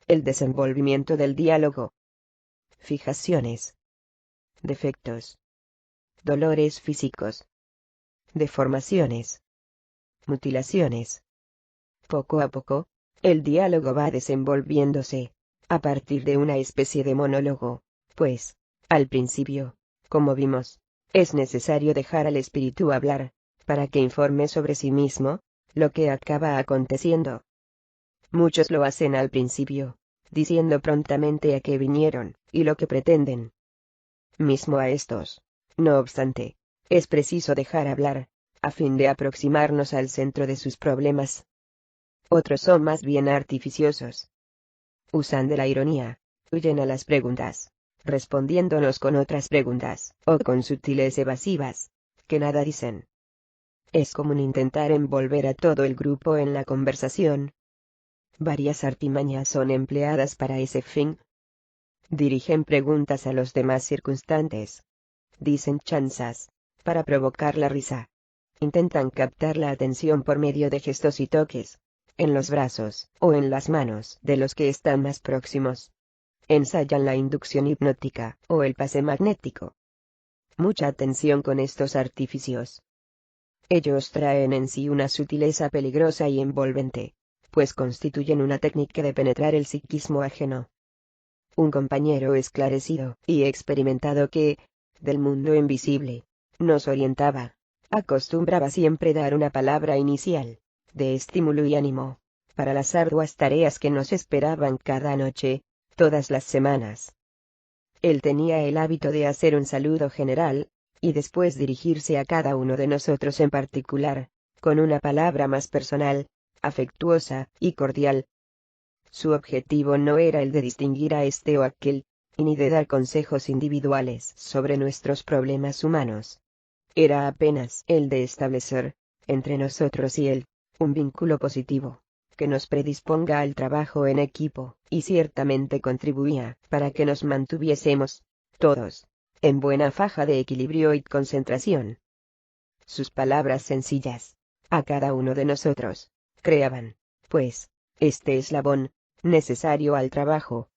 el desenvolvimiento del diálogo. Fijaciones. Defectos. Dolores físicos. Deformaciones. Mutilaciones. Poco a poco, el diálogo va desenvolviéndose, a partir de una especie de monólogo, pues, al principio, como vimos, es necesario dejar al espíritu hablar, para que informe sobre sí mismo, lo que acaba aconteciendo. Muchos lo hacen al principio, diciendo prontamente a qué vinieron, y lo que pretenden. Mismo a estos, no obstante, es preciso dejar hablar, a fin de aproximarnos al centro de sus problemas. Otros son más bien artificiosos. Usan de la ironía, huyen a las preguntas, respondiéndonos con otras preguntas, o con sutiles evasivas, que nada dicen. Es común intentar envolver a todo el grupo en la conversación. Varias artimañas son empleadas para ese fin. Dirigen preguntas a los demás circunstantes. Dicen chanzas, para provocar la risa. Intentan captar la atención por medio de gestos y toques, en los brazos o en las manos de los que están más próximos. Ensayan la inducción hipnótica o el pase magnético. Mucha atención con estos artificios. Ellos traen en sí una sutileza peligrosa y envolvente, pues constituyen una técnica de penetrar el psiquismo ajeno. Un compañero esclarecido y experimentado que, del mundo invisible, nos orientaba, acostumbraba siempre dar una palabra inicial, de estímulo y ánimo, para las arduas tareas que nos esperaban cada noche, todas las semanas. Él tenía el hábito de hacer un saludo general, y después dirigirse a cada uno de nosotros en particular, con una palabra más personal, afectuosa y cordial. Su objetivo no era el de distinguir a este o aquel, ni de dar consejos individuales sobre nuestros problemas humanos. Era apenas el de establecer, entre nosotros y él, un vínculo positivo, que nos predisponga al trabajo en equipo, y ciertamente contribuía para que nos mantuviésemos, todos, en buena faja de equilibrio y concentración. Sus palabras sencillas, a cada uno de nosotros, creaban, pues, este eslabón, necesario al trabajo.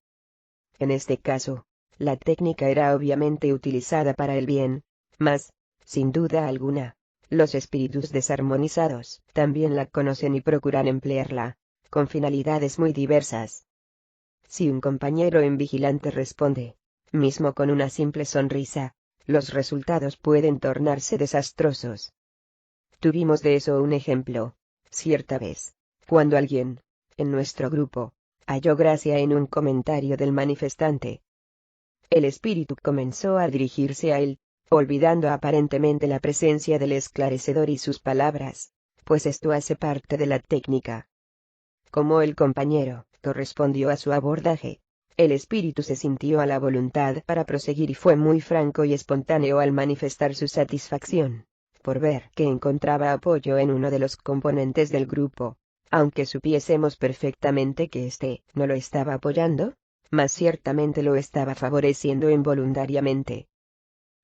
En este caso, la técnica era obviamente utilizada para el bien, mas, sin duda alguna, los espíritus desarmonizados también la conocen y procuran emplearla, con finalidades muy diversas. Si un compañero invigilante responde, mismo con una simple sonrisa, los resultados pueden tornarse desastrosos. Tuvimos de eso un ejemplo, cierta vez, cuando alguien, en nuestro grupo, halló gracia en un comentario del manifestante. El espíritu comenzó a dirigirse a él, olvidando aparentemente la presencia del esclarecedor y sus palabras, pues esto hace parte de la técnica. Como el compañero correspondió a su abordaje, el espíritu se sintió a la voluntad para proseguir y fue muy franco y espontáneo al manifestar su satisfacción, por ver que encontraba apoyo en uno de los componentes del grupo, aunque supiésemos perfectamente que éste no lo estaba apoyando, mas ciertamente lo estaba favoreciendo involuntariamente.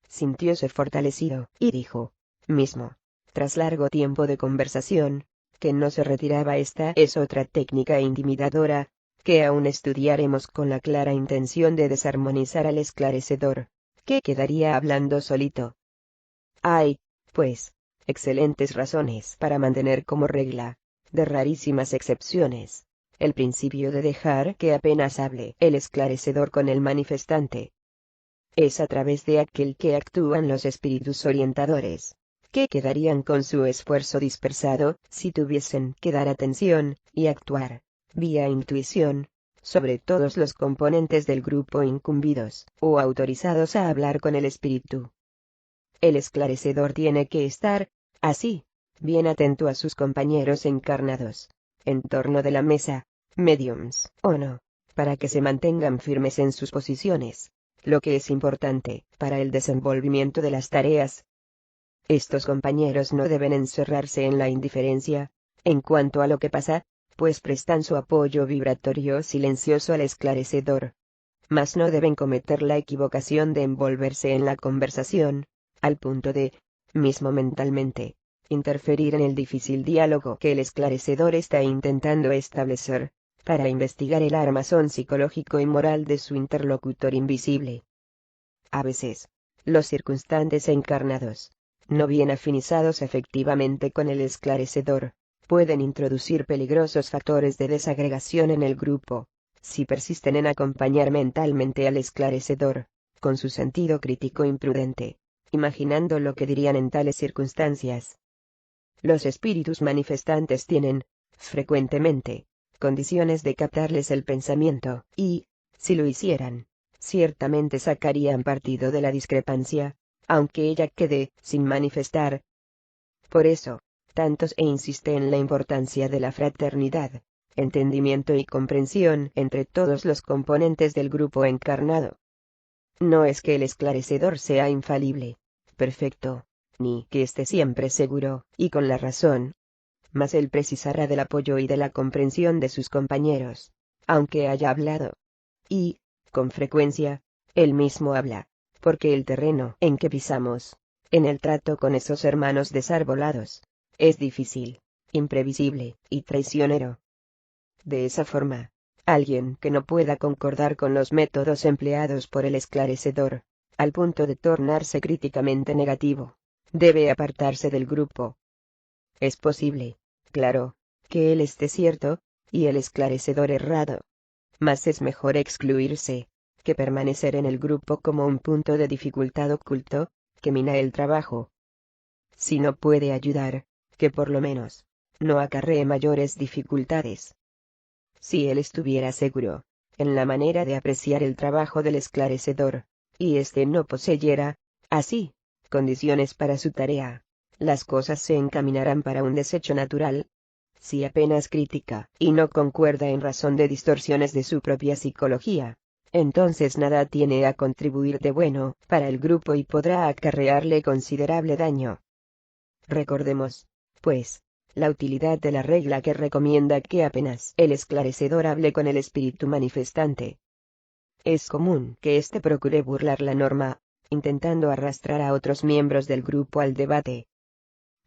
Sintióse fortalecido, y dijo, mismo, tras largo tiempo de conversación, que no se retiraba. Esta es otra técnica intimidadora, que aún estudiaremos con la clara intención de desarmonizar al esclarecedor, que quedaría hablando solito. Hay, pues, excelentes razones para mantener como regla, de rarísimas excepciones, el principio de dejar que apenas hable el esclarecedor con el manifestante. Es a través de aquel que actúan los espíritus orientadores, que quedarían con su esfuerzo dispersado si tuviesen que dar atención y actuar, vía intuición, sobre todos los componentes del grupo incumbidos o autorizados a hablar con el espíritu. El esclarecedor tiene que estar, así, bien atento a sus compañeros encarnados, en torno de la mesa, mediums o no, para que se mantengan firmes en sus posiciones, lo que es importante para el desenvolvimiento de las tareas. Estos compañeros no deben encerrarse en la indiferencia, en cuanto a lo que pasa, pues prestan su apoyo vibratorio silencioso al esclarecedor. Mas no deben cometer la equivocación de envolverse en la conversación, al punto de, mismo mentalmente, interferir en el difícil diálogo que el esclarecedor está intentando establecer, para investigar el armazón psicológico y moral de su interlocutor invisible. A veces, los circunstantes encarnados, no bien afinizados efectivamente con el esclarecedor, pueden introducir peligrosos factores de desagregación en el grupo, si persisten en acompañar mentalmente al esclarecedor, con su sentido crítico imprudente, imaginando lo que dirían en tales circunstancias. Los espíritus manifestantes tienen, frecuentemente, condiciones de captarles el pensamiento, y, si lo hicieran, ciertamente sacarían partido de la discrepancia, aunque ella quede sin manifestar. Por eso, tantos insiste en la importancia de la fraternidad, entendimiento y comprensión entre todos los componentes del grupo encarnado. No es que el esclarecedor sea infalible, perfecto, ni que esté siempre seguro, y con la razón, mas él precisará del apoyo y de la comprensión de sus compañeros, aunque haya hablado. Y, con frecuencia, él mismo habla, porque el terreno en que pisamos, en el trato con esos hermanos desarbolados, es difícil, imprevisible y traicionero. De esa forma, alguien que no pueda concordar con los métodos empleados por el esclarecedor, al punto de tornarse críticamente negativo, debe apartarse del grupo. Es posible, claro, que él esté cierto, y el esclarecedor errado. Mas es mejor excluirse, que permanecer en el grupo como un punto de dificultad oculto, que mina el trabajo. Si no puede ayudar, que por lo menos, no acarree mayores dificultades. Si él estuviera seguro, en la manera de apreciar el trabajo del esclarecedor, y éste no poseyera, así, condiciones para su tarea, las cosas se encaminarán para un desecho natural. Si apenas critica, y no concuerda en razón de distorsiones de su propia psicología, entonces nada tiene a contribuir de bueno para el grupo y podrá acarrearle considerable daño. Recordemos, pues, la utilidad de la regla que recomienda que apenas el esclarecedor hable con el espíritu manifestante. Es común que éste procure burlar la norma, intentando arrastrar a otros miembros del grupo al debate.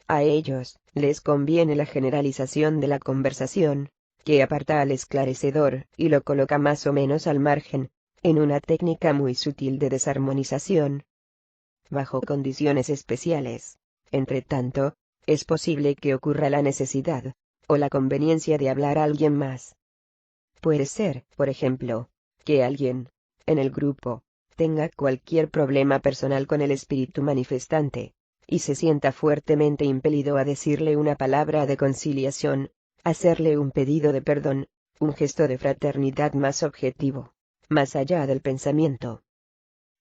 A ellos, les conviene la generalización de la conversación, que aparta al esclarecedor, y lo coloca más o menos al margen, en una técnica muy sutil de desarmonización. Bajo condiciones especiales, entre tanto, es posible que ocurra la necesidad, o la conveniencia de hablar a alguien más. Puede ser, por ejemplo, que alguien, en el grupo, tenga cualquier problema personal con el espíritu manifestante, y se sienta fuertemente impelido a decirle una palabra de conciliación, hacerle un pedido de perdón, un gesto de fraternidad más objetivo, más allá del pensamiento.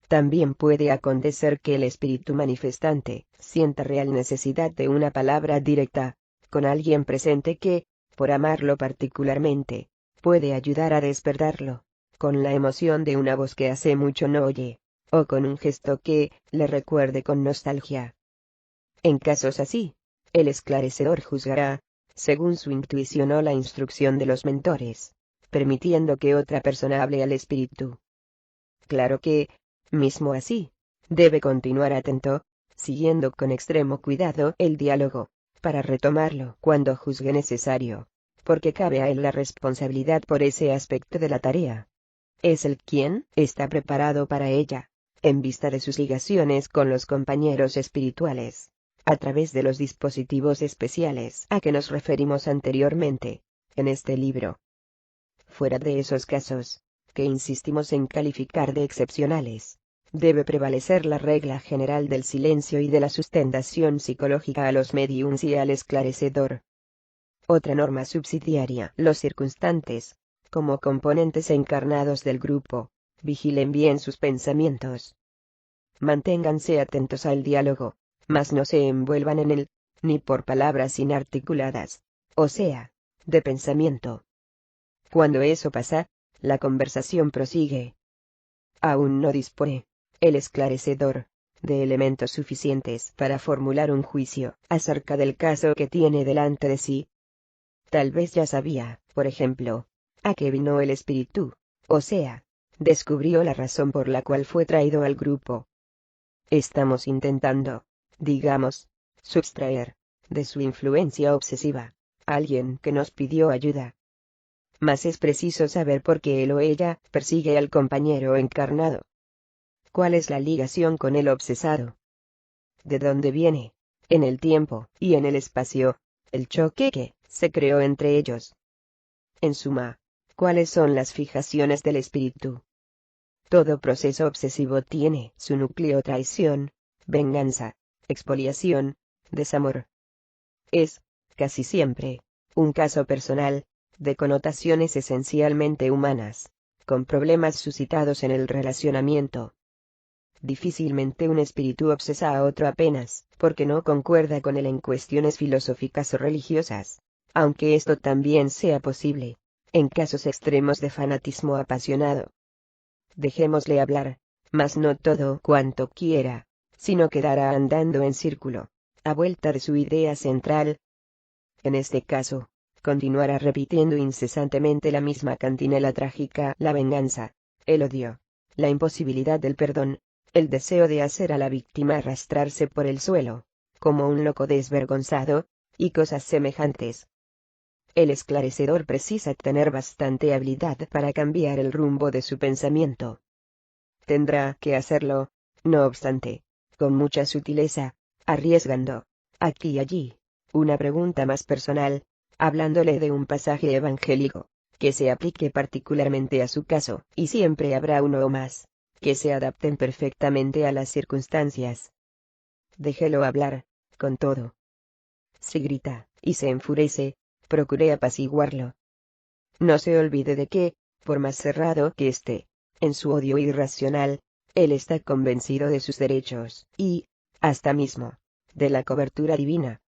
También puede acontecer que el espíritu manifestante sienta real necesidad de una palabra directa, con alguien presente que, por amarlo particularmente, puede ayudar a despertarlo, con la emoción de una voz que hace mucho no oye, o con un gesto que le recuerde con nostalgia. En casos así, el esclarecedor juzgará, según su intuición o la instrucción de los mentores, permitiendo que otra persona hable al espíritu. Claro que, mismo así, debe continuar atento, siguiendo con extremo cuidado el diálogo, para retomarlo cuando juzgue necesario, porque cabe a él la responsabilidad por ese aspecto de la tarea. Es él quien está preparado para ella, en vista de sus ligaciones con los compañeros espirituales, a través de los dispositivos especiales a que nos referimos anteriormente, en este libro. Fuera de esos casos, que insistimos en calificar de excepcionales, debe prevalecer la regla general del silencio y de la sustentación psicológica a los médiums y al esclarecedor. Otra norma subsidiaria: los circunstantes, como componentes encarnados del grupo, vigilen bien sus pensamientos. Manténganse atentos al diálogo, mas no se envuelvan en él, ni por palabras inarticuladas, o sea, de pensamiento. Cuando eso pasa, la conversación prosigue. Aún no dispone el esclarecedor de elementos suficientes para formular un juicio acerca del caso que tiene delante de sí. Tal vez ya sabía, por ejemplo, a qué vino el espíritu, o sea, descubrió la razón por la cual fue traído al grupo. Estamos intentando, digamos, sustraer, de su influencia obsesiva, a alguien que nos pidió ayuda. mas es preciso saber por qué él o ella persigue al compañero encarnado. ¿Cuál es la ligación con el obsesado? ¿De dónde viene, en el tiempo y en el espacio, el choque que se creó entre ellos? En suma, ¿cuáles son las fijaciones del espíritu? Todo proceso obsesivo tiene su núcleo traición, venganza, expoliación, desamor. Es, casi siempre, un caso personal, de connotaciones esencialmente humanas, con problemas suscitados en el relacionamiento. Difícilmente un espíritu obsesa a otro apenas, porque no concuerda con él en cuestiones filosóficas o religiosas, aunque esto también sea posible, en casos extremos de fanatismo apasionado. Dejémosle hablar, mas no todo cuanto quiera, sino quedará andando en círculo, a vuelta de su idea central. En este caso, continuará repitiendo incesantemente la misma cantinela trágica: la venganza, el odio, la imposibilidad del perdón, el deseo de hacer a la víctima arrastrarse por el suelo, como un loco desvergonzado, y cosas semejantes. El esclarecedor precisa tener bastante habilidad para cambiar el rumbo de su pensamiento. Tendrá que hacerlo, no obstante, con mucha sutileza, arriesgando, aquí y allí, una pregunta más personal, hablándole de un pasaje evangélico, que se aplique particularmente a su caso, y siempre habrá uno o más, que se adapten perfectamente a las circunstancias. Déjelo hablar, con todo. Si grita, y se enfurece, procure apaciguarlo. No se olvide de que, por más cerrado que esté, en su odio irracional, él está convencido de sus derechos, y, hasta mismo, de la cobertura divina.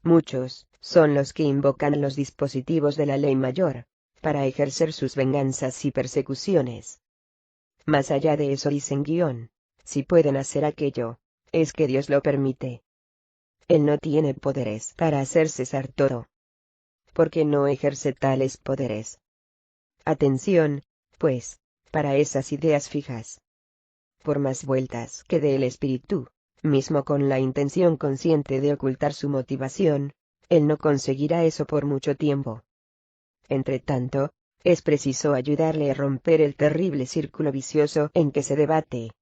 Muchos son los que invocan los dispositivos de la ley mayor, para ejercer sus venganzas y persecuciones. Más allá de eso dicen si pueden hacer aquello, es que Dios lo permite. Él no tiene poderes para hacer cesar todo. Porque no ejerce tales poderes. Atención, pues, para esas ideas fijas. Por más vueltas que dé el espíritu, mismo con la intención consciente de ocultar su motivación, él no conseguirá eso por mucho tiempo. Entre tanto, es preciso ayudarle a romper el terrible círculo vicioso en que se debate.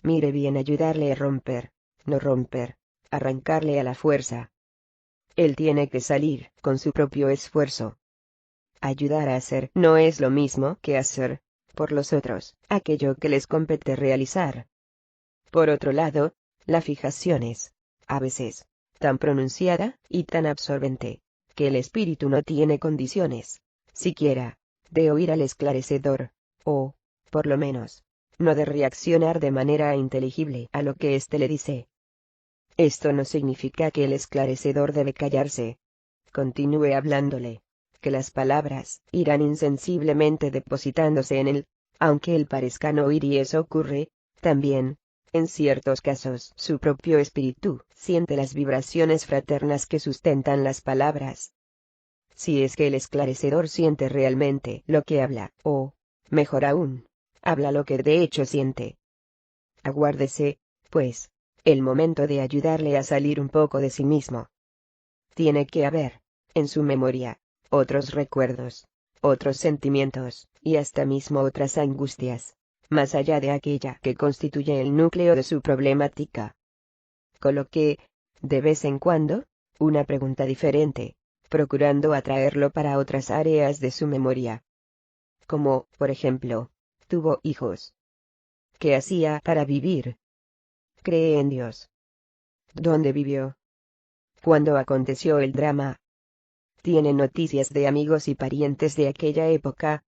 Mire bien, ayudarle a romper, no romper, arrancarle a la fuerza. Él tiene que salir con su propio esfuerzo. Ayudar a hacer no es lo mismo que hacer, por los otros, aquello que les compete realizar. Por otro lado, la fijación es, a veces, tan pronunciada y tan absorbente, que el espíritu no tiene condiciones, siquiera, de oír al esclarecedor, o, por lo menos, no de reaccionar de manera inteligible a lo que éste le dice. Esto no significa que el esclarecedor debe callarse. Continúe hablándole, que las palabras irán insensiblemente depositándose en él, aunque él parezca no oír, y eso ocurre, también, en ciertos casos. Su propio espíritu siente las vibraciones fraternas que sustentan las palabras. Si es que el esclarecedor siente realmente lo que habla, o, mejor aún, habla lo que de hecho siente. Aguárdese, pues, el momento de ayudarle a salir un poco de sí mismo. Tiene que haber, en su memoria, otros recuerdos, otros sentimientos, y hasta mismo otras angustias, más allá de aquella que constituye el núcleo de su problemática. Coloque, de vez en cuando, una pregunta diferente, procurando atraerlo para otras áreas de su memoria. Como, por ejemplo, ¿tuvo hijos? ¿Qué hacía para vivir? ¿Cree en Dios? ¿Dónde vivió? ¿Cuándo aconteció el drama? ¿Tiene noticias de amigos y parientes de aquella época?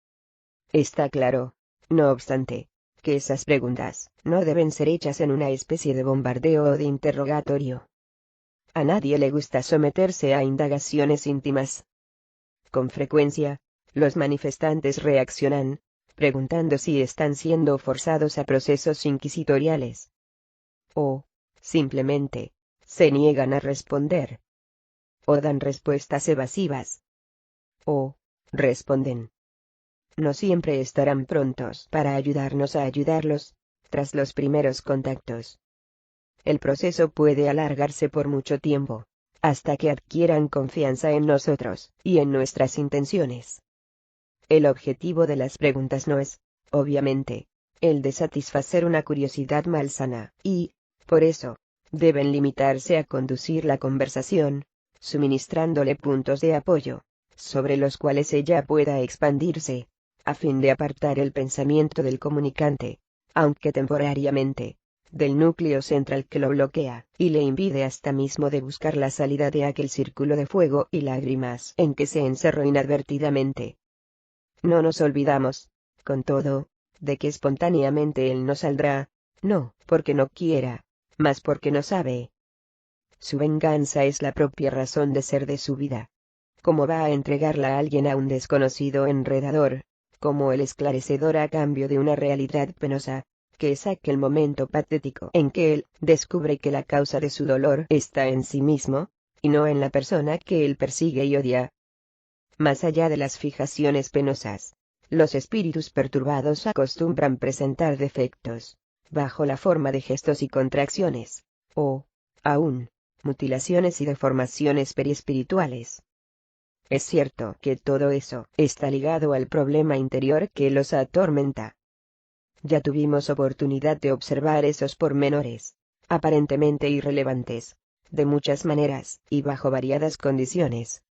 Está claro, no obstante, que esas preguntas no deben ser hechas en una especie de bombardeo o de interrogatorio. A nadie le gusta someterse a indagaciones íntimas. Con frecuencia, los manifestantes reaccionan, preguntando si están siendo forzados a procesos inquisitoriales. O, simplemente, se niegan a responder. O dan respuestas evasivas. O, responden. No siempre estarán prontos para ayudarnos a ayudarlos, tras los primeros contactos. El proceso puede alargarse por mucho tiempo, hasta que adquieran confianza en nosotros, y en nuestras intenciones. El objetivo de las preguntas no es, obviamente, el de satisfacer una curiosidad malsana, y, por eso, deben limitarse a conducir la conversación, suministrándole puntos de apoyo, sobre los cuales ella pueda expandirse, a fin de apartar el pensamiento del comunicante, aunque temporariamente, del núcleo central que lo bloquea, y le impide hasta mismo de buscar la salida de aquel círculo de fuego y lágrimas en que se encerró inadvertidamente. No nos olvidamos, con todo, de que espontáneamente él no saldrá, no porque no quiera, mas porque no sabe. Su venganza es la propia razón de ser de su vida. ¿Cómo va a entregarla a alguien a un desconocido enredador, como el esclarecedor a cambio de una realidad penosa, que es aquel momento patético en que él descubre que la causa de su dolor está en sí mismo, y no en la persona que él persigue y odia? Más allá de las fijaciones penosas, los espíritus perturbados acostumbran presentar defectos, bajo la forma de gestos y contracciones, o, aún, mutilaciones y deformaciones periespirituales. Es cierto que todo eso está ligado al problema interior que los atormenta. Ya tuvimos oportunidad de observar esos pormenores, aparentemente irrelevantes, de muchas maneras y bajo variadas condiciones.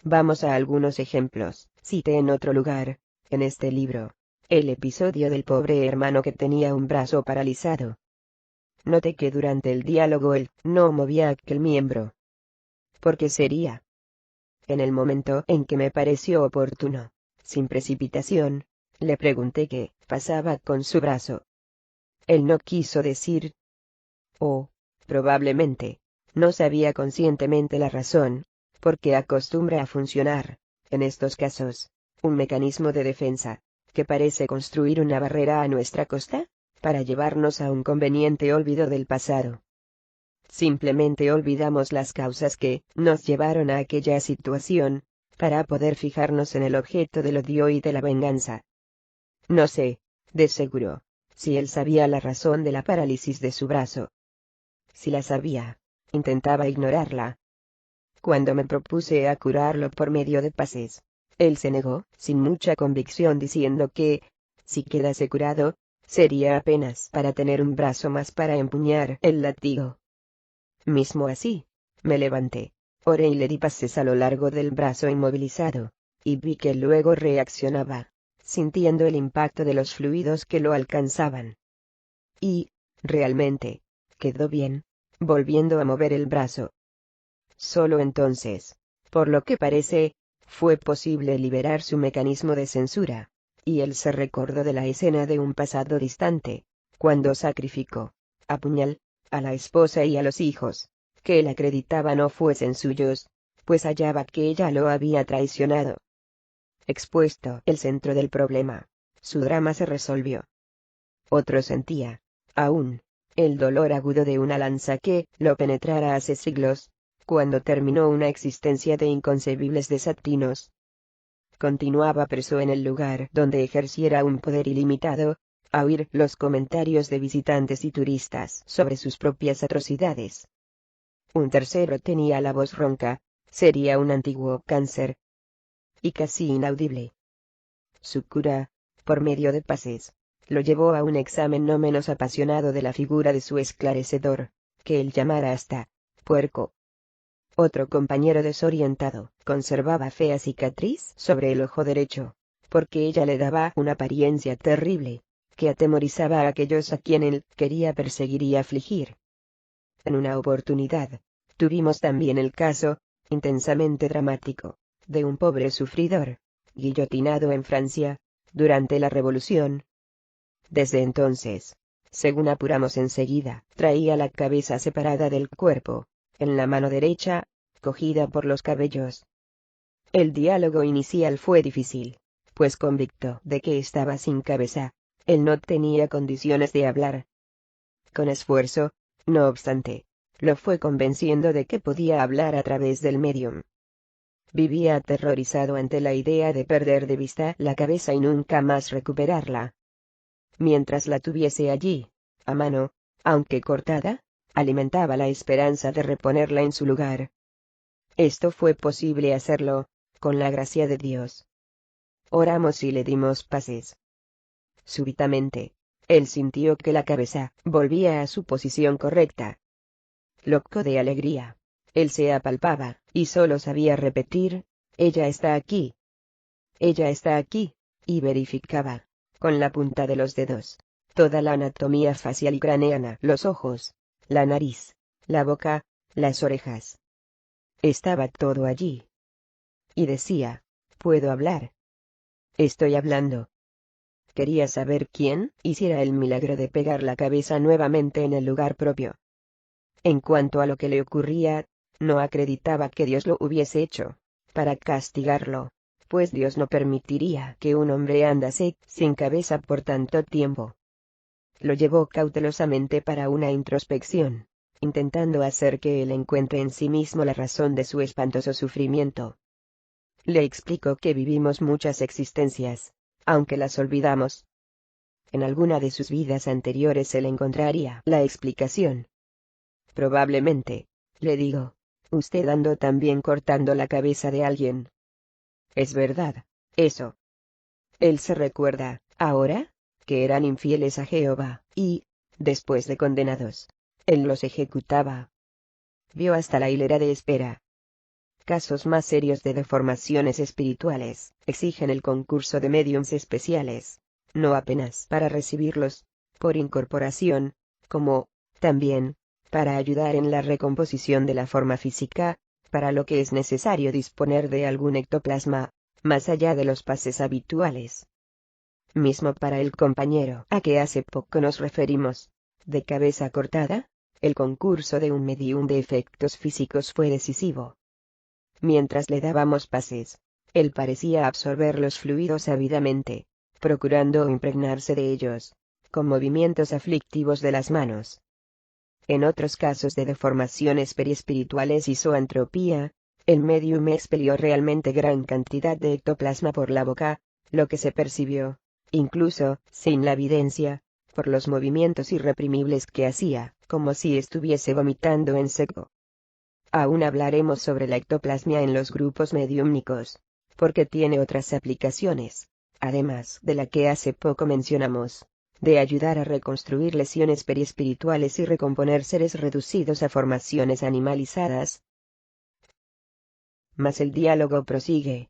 Vamos a algunos ejemplos. Cité en otro lugar, en este libro, el episodio del pobre hermano que tenía un brazo paralizado. Noté que durante el diálogo él no movía aquel miembro. ¿Por qué sería? En el momento en que me pareció oportuno, sin precipitación, le pregunté qué pasaba con su brazo. Él no quiso decir. O, probablemente, no sabía conscientemente la razón, porque acostumbra a funcionar, en estos casos, un mecanismo de defensa, que parece construir una barrera a nuestra costa, para llevarnos a un conveniente olvido del pasado. Simplemente olvidamos las causas que nos llevaron a aquella situación, para poder fijarnos en el objeto del odio y de la venganza. No sé, de seguro, si él sabía la razón de la parálisis de su brazo. Si la sabía, intentaba ignorarla. Cuando me propuse a curarlo por medio de pases, él se negó, sin mucha convicción, diciendo que, si quedase curado, sería apenas para tener un brazo más para empuñar el látigo. Mismo así, me levanté, oré y le di pases a lo largo del brazo inmovilizado, y vi que luego reaccionaba, sintiendo el impacto de los fluidos que lo alcanzaban. Y, realmente, quedó bien, volviendo a mover el brazo. Solo entonces, por lo que parece, fue posible liberar su mecanismo de censura, y él se recordó de la escena de un pasado distante, cuando sacrificó, a puñal, a la esposa y a los hijos, que él acreditaba no fuesen suyos, pues hallaba que ella lo había traicionado. Expuesto el centro del problema, su drama se resolvió. Otro sentía, aún, el dolor agudo de una lanza que lo penetrara hace siglos, cuando terminó una existencia de inconcebibles desatinos. Continuaba preso en el lugar donde ejerciera un poder ilimitado, a oír los comentarios de visitantes y turistas sobre sus propias atrocidades. Un tercero tenía la voz ronca, sería un antiguo cáncer, y casi inaudible. Su cura, por medio de pases, lo llevó a un examen no menos apasionado de la figura de su esclarecedor, que él llamara hasta puerco. Otro compañero desorientado conservaba fea cicatriz sobre el ojo derecho, porque ella le daba una apariencia terrible, que atemorizaba a aquellos a quien él quería perseguir y afligir. En una oportunidad, tuvimos también el caso, intensamente dramático, de un pobre sufridor, guillotinado en Francia, durante la Revolución. Desde entonces, según apuramos enseguida, traía la cabeza separada del cuerpo, en la mano derecha, cogida por los cabellos. El diálogo inicial fue difícil, pues convicto de que estaba sin cabeza, él no tenía condiciones de hablar. Con esfuerzo, no obstante, lo fue convenciendo de que podía hablar a través del medium. Vivía aterrorizado ante la idea de perder de vista la cabeza y nunca más recuperarla. Mientras la tuviese allí, a mano, aunque cortada, alimentaba la esperanza de reponerla en su lugar. Esto fue posible hacerlo, con la gracia de Dios. Oramos y le dimos pases. Súbitamente, él sintió que la cabeza volvía a su posición correcta. Loco de alegría, él se apalpaba, y solo sabía repetir, ella está aquí. Ella está aquí, y verificaba, con la punta de los dedos, toda la anatomía facial y craneana, los ojos, la nariz, la boca, las orejas. Estaba todo allí. Y decía, puedo hablar. Estoy hablando. Quería saber quién hiciera el milagro de pegar la cabeza nuevamente en el lugar propio. En cuanto a lo que le ocurría, no acreditaba que Dios lo hubiese hecho para castigarlo, pues Dios no permitiría que un hombre andase sin cabeza por tanto tiempo. Lo llevó cautelosamente para una introspección, intentando hacer que él encuentre en sí mismo la razón de su espantoso sufrimiento. Le explicó que vivimos muchas existencias, aunque las olvidamos. En alguna de sus vidas anteriores él encontraría la explicación. Probablemente, le digo, usted andó también cortando la cabeza de alguien. Es verdad, eso. Él se recuerda, ahora, que eran infieles a Jehová, y, después de condenados, él los ejecutaba. Vio hasta la hilera de espera. Casos más serios de deformaciones espirituales exigen el concurso de médiums especiales, no apenas para recibirlos, por incorporación, como, también, para ayudar en la recomposición de la forma física, para lo que es necesario disponer de algún ectoplasma, más allá de los pases habituales. Mismo para el compañero a que hace poco nos referimos, de cabeza cortada, el concurso de un medium de efectos físicos fue decisivo. Mientras le dábamos pases, él parecía absorber los fluidos ávidamente, procurando impregnarse de ellos, con movimientos aflictivos de las manos. En otros casos de deformaciones periespirituales y zoantropía, el medium expelió realmente gran cantidad de ectoplasma por la boca, lo que se percibió, incluso, sin la evidencia, por los movimientos irreprimibles que hacía, como si estuviese vomitando en seco. Aún hablaremos sobre la ectoplasmia en los grupos mediúmnicos, porque tiene otras aplicaciones, además de la que hace poco mencionamos, de ayudar a reconstruir lesiones periespirituales y recomponer seres reducidos a formaciones animalizadas. Mas el diálogo prosigue.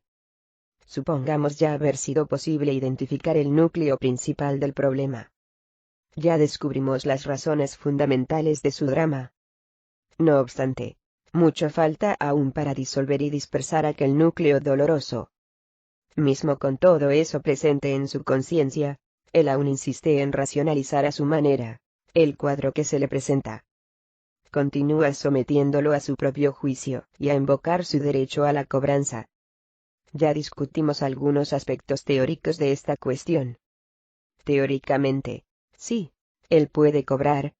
Supongamos ya haber sido posible identificar el núcleo principal del problema. Ya descubrimos las razones fundamentales de su drama. No obstante, mucho falta aún para disolver y dispersar aquel núcleo doloroso. Mismo con todo eso presente en su conciencia, él aún insiste en racionalizar a su manera el cuadro que se le presenta. Continúa sometiéndolo a su propio juicio y a invocar su derecho a la cobranza. Ya discutimos algunos aspectos teóricos de esta cuestión. Teóricamente, sí, él puede cobrar.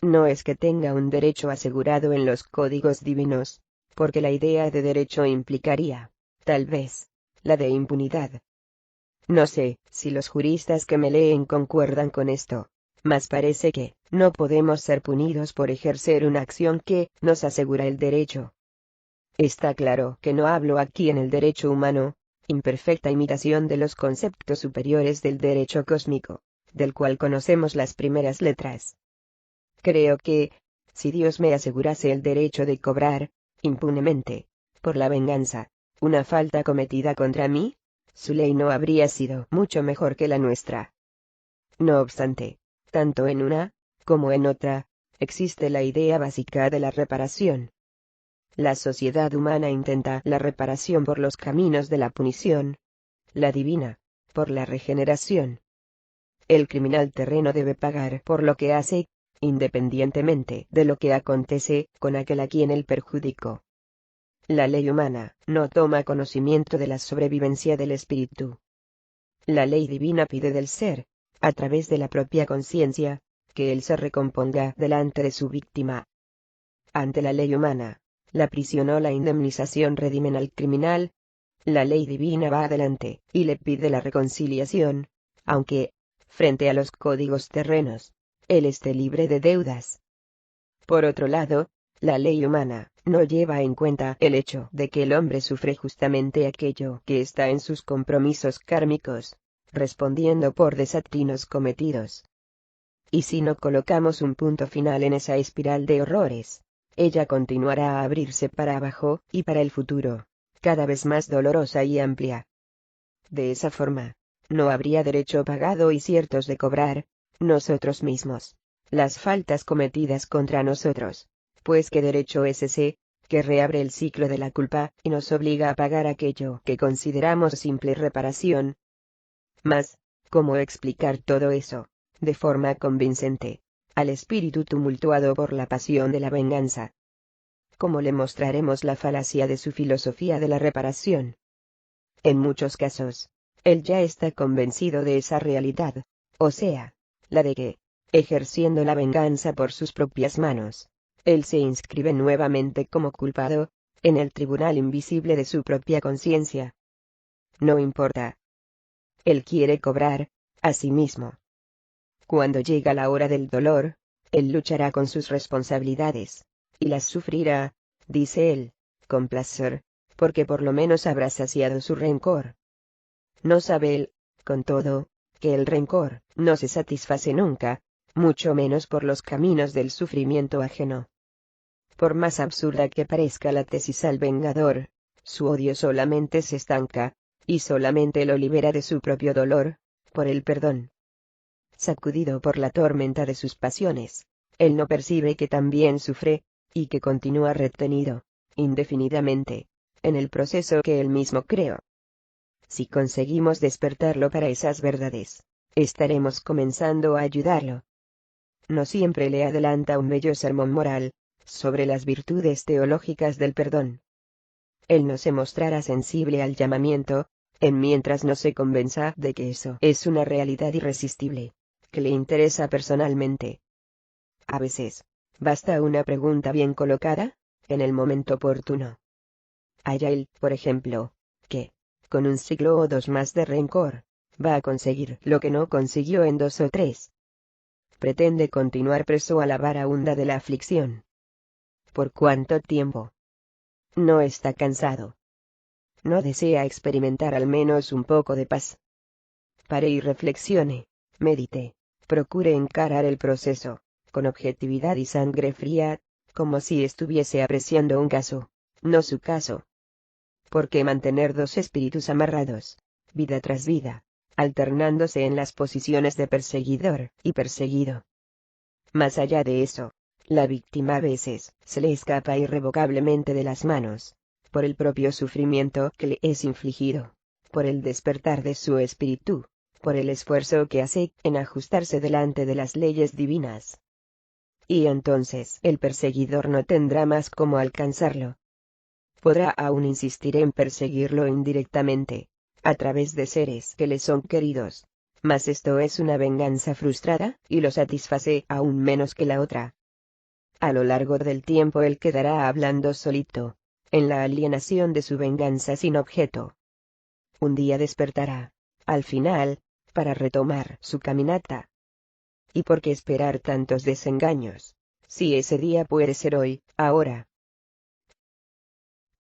No es que tenga un derecho asegurado en los códigos divinos, porque la idea de derecho implicaría, tal vez, la de impunidad. No sé si los juristas que me leen concuerdan con esto, mas parece que no podemos ser punidos por ejercer una acción que nos asegura el derecho. Está claro que no hablo aquí en el derecho humano, imperfecta imitación de los conceptos superiores del derecho cósmico, del cual conocemos las primeras letras. Creo que, si Dios me asegurase el derecho de cobrar, impunemente, por la venganza, una falta cometida contra mí, su ley no habría sido mucho mejor que la nuestra. No obstante, tanto en una, como en otra, existe la idea básica de la reparación. La sociedad humana intenta la reparación por los caminos de la punición, la divina, por la regeneración. El criminal terreno debe pagar por lo que hace, independientemente de lo que acontece con aquel a quien él perjudicó. La ley humana no toma conocimiento de la sobrevivencia del espíritu. La ley divina pide del ser, a través de la propia conciencia, que él se recomponga delante de su víctima. Ante la ley humana, la prisión o la indemnización redimen al criminal. La ley divina va adelante y le pide la reconciliación, aunque, frente a los códigos terrenos, él esté libre de deudas. Por otro lado, la ley humana no lleva en cuenta el hecho de que el hombre sufre justamente aquello que está en sus compromisos kármicos, respondiendo por desatinos cometidos. Y si no colocamos un punto final en esa espiral de horrores, ella continuará a abrirse para abajo y para el futuro, cada vez más dolorosa y amplia. De esa forma, no habría derecho pagado y ciertos de cobrar, nosotros mismos, las faltas cometidas contra nosotros, pues qué derecho es ese, que reabre el ciclo de la culpa y nos obliga a pagar aquello que consideramos simple reparación. Mas, ¿cómo explicar todo eso, de forma convincente, al espíritu tumultuado por la pasión de la venganza? ¿Cómo le mostraremos la falacia de su filosofía de la reparación? En muchos casos, él ya está convencido de esa realidad, o sea, la de que, ejerciendo la venganza por sus propias manos, él se inscribe nuevamente como culpado, en el tribunal invisible de su propia conciencia. No importa. Él quiere cobrar, a sí mismo. Cuando llega la hora del dolor, él luchará con sus responsabilidades, y las sufrirá, dice él, con placer, porque por lo menos habrá saciado su rencor. No sabe él, con todo, que el rencor no se satisface nunca, mucho menos por los caminos del sufrimiento ajeno. Por más absurda que parezca la tesis al vengador, su odio solamente se estanca, y solamente lo libera de su propio dolor, por el perdón. Sacudido por la tormenta de sus pasiones, él no percibe que también sufre, y que continúa retenido, indefinidamente, en el proceso que él mismo creó. Si conseguimos despertarlo para esas verdades, estaremos comenzando a ayudarlo. No siempre le adelanta un bello sermón moral, sobre las virtudes teológicas del perdón. Él no se mostrará sensible al llamamiento, en mientras no se convenza de que eso es una realidad irresistible, que le interesa personalmente. A veces, basta una pregunta bien colocada, en el momento oportuno. Haya él, por ejemplo, que, con un siglo o dos más de rencor, va a conseguir lo que no consiguió en 2 o 3. Pretende continuar preso a la vara hunda de la aflicción. ¿Por cuánto tiempo? No está cansado. No desea experimentar al menos un poco de paz. Pare y reflexione, medite, procure encarar el proceso, con objetividad y sangre fría, como si estuviese apreciando un caso, no su caso. Porque mantener dos espíritus amarrados, vida tras vida, alternándose en las posiciones de perseguidor y perseguido. Más allá de eso, la víctima a veces se le escapa irrevocablemente de las manos, por el propio sufrimiento que le es infligido, por el despertar de su espíritu, por el esfuerzo que hace en ajustarse delante de las leyes divinas. Y entonces el perseguidor no tendrá más cómo alcanzarlo. Podrá aún insistir en perseguirlo indirectamente, a través de seres que le son queridos, mas esto es una venganza frustrada, y lo satisface aún menos que la otra. A lo largo del tiempo él quedará hablando solito, en la alienación de su venganza sin objeto. Un día despertará, al final, para retomar su caminata. ¿Y por qué esperar tantos desengaños, si ese día puede ser hoy, ahora?